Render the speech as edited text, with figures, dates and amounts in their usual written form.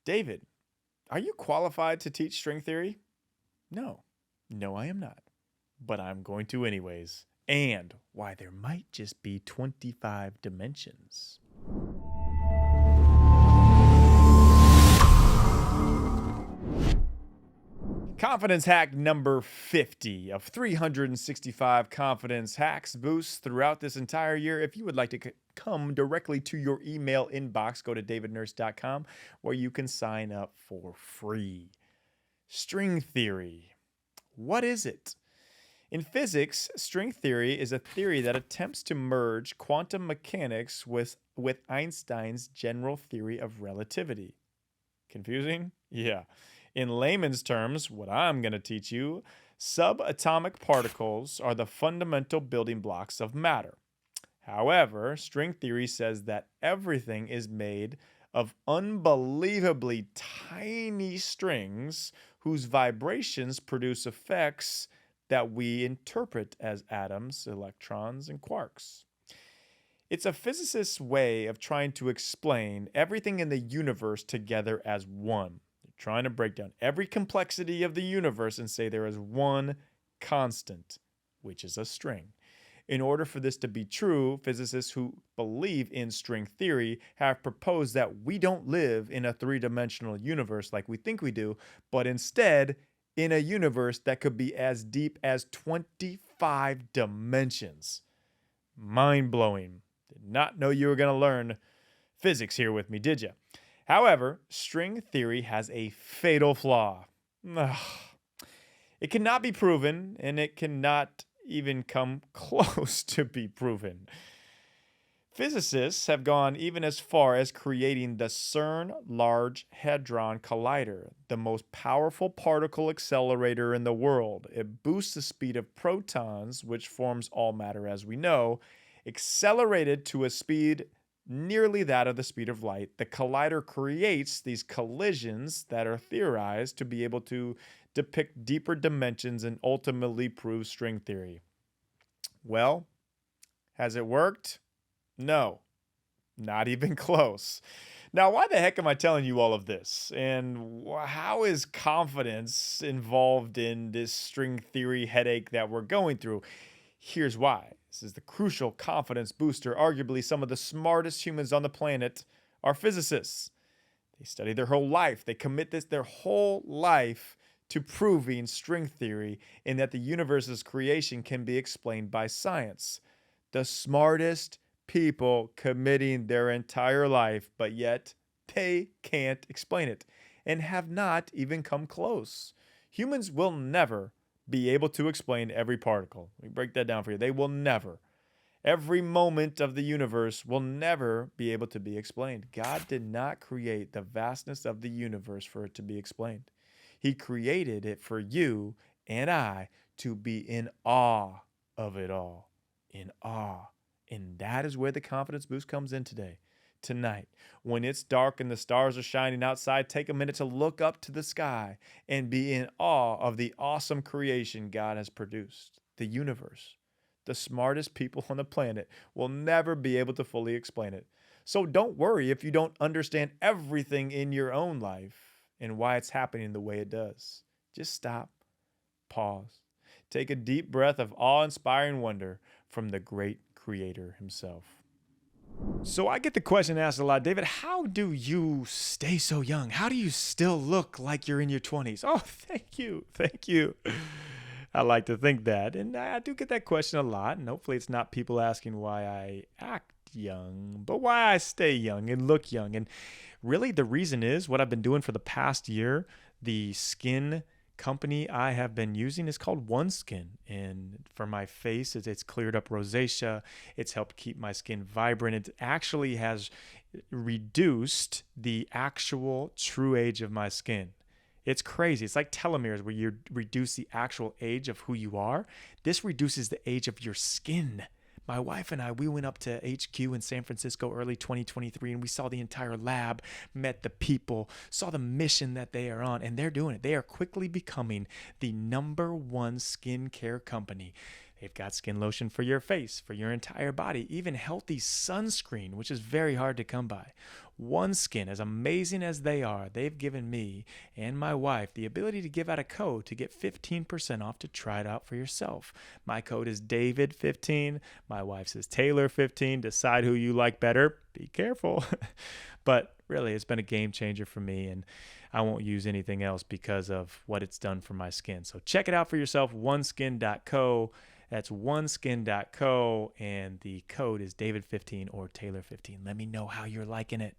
David, are you qualified to teach string theory? No. No, I am not. But I'm going to anyways. And why there might just be 25 dimensions. Confidence hack number 50 of 365 confidence hacks boosts throughout this entire year. If you would like to come directly to your email inbox, go to davidnurse.com where you can sign up for free. String theory. What is it? In physics, string theory is a theory that attempts to merge quantum mechanics with Einstein's general theory of relativity. Confusing? Yeah. In layman's terms, what I'm going to teach you, subatomic particles are the fundamental building blocks of matter. However, string theory says that everything is made of unbelievably tiny strings whose vibrations produce effects that we interpret as atoms, electrons, and quarks. It's a physicist's way of trying to explain everything in the universe together as one. Trying to break down every complexity of the universe and say there is one constant, which is a string. In order for this to be true, physicists who believe in string theory have proposed that we don't live in a three-dimensional universe like we think we do, but instead in a universe that could be as deep as 25 dimensions. Mind-blowing. Did not know you were going to learn physics here with me, did you? However, string theory has a fatal flaw. It cannot be proven, and it cannot even come close to be proven. Physicists have gone even as far as creating the CERN Large Hadron Collider, the most powerful particle accelerator in the world. It boosts the speed of protons, which forms all matter as we know, accelerated to a speed nearly that of the speed of light. The collider creates these collisions that are theorized to be able to depict deeper dimensions and ultimately prove string theory. Well, has it worked? No, not even close. Now, why the heck am I telling you all of this? And how is confidence involved in this string theory headache that we're going through? Here's why. This is the crucial confidence booster. Arguably, some of the smartest humans on the planet are physicists. They study their whole life. They commit their whole life to proving string theory and that the universe's creation can be explained by science. The smartest people committing their entire life, but yet they can't explain it and have not even come close. Humans will never be able to explain every particle. Let me break that down for you. They will never. Every moment of the universe will never be able to be explained. God did not create the vastness of the universe for it to be explained. He created it for you and I to be in awe of it all. In awe. And that is where the confidence boost comes in today. Tonight, when it's dark and the stars are shining outside, take a minute to look up to the sky and be in awe of the awesome creation God has produced, the universe. The smartest people on the planet will never be able to fully explain it. So don't worry if you don't understand everything in your own life and why it's happening the way it does. Just stop, pause, take a deep breath of awe-inspiring wonder from the great Creator himself. So I get the question asked a lot, David, how do you stay so young? How do you still look like you're in your 20s? Oh, thank you. Thank you. I like to think that. And I do get that question a lot. And hopefully it's not people asking why I act young, but why I stay young and look young. And really the reason is what I've been doing for the past year. The skin company I have been using is called OneSkin, and for my face it's cleared up rosacea. It's helped keep my skin vibrant. It actually has reduced the actual true age of my skin. It's crazy. It's like telomeres where you reduce the actual age of who you are. This reduces the age of your skin. My wife and I, we went up to HQ in San Francisco early 2023, and we saw the entire lab, met the people, saw the mission that they are on, and they're doing it. They are quickly becoming the #1 skincare company. They've got skin lotion for your face, for your entire body, even healthy sunscreen, which is very hard to come by. OneSkin, as amazing as they are, they've given me and my wife the ability to give out a code to get 15% off to try it out for yourself. My code is David15. My wife's is Taylor15. Decide who you like better. Be careful. But really, it's been a game changer for me, and I won't use anything else because of what it's done for my skin. So check it out for yourself, oneskin.co. That's oneskin.co, and the code is David15 or Taylor15. Let me know how you're liking it.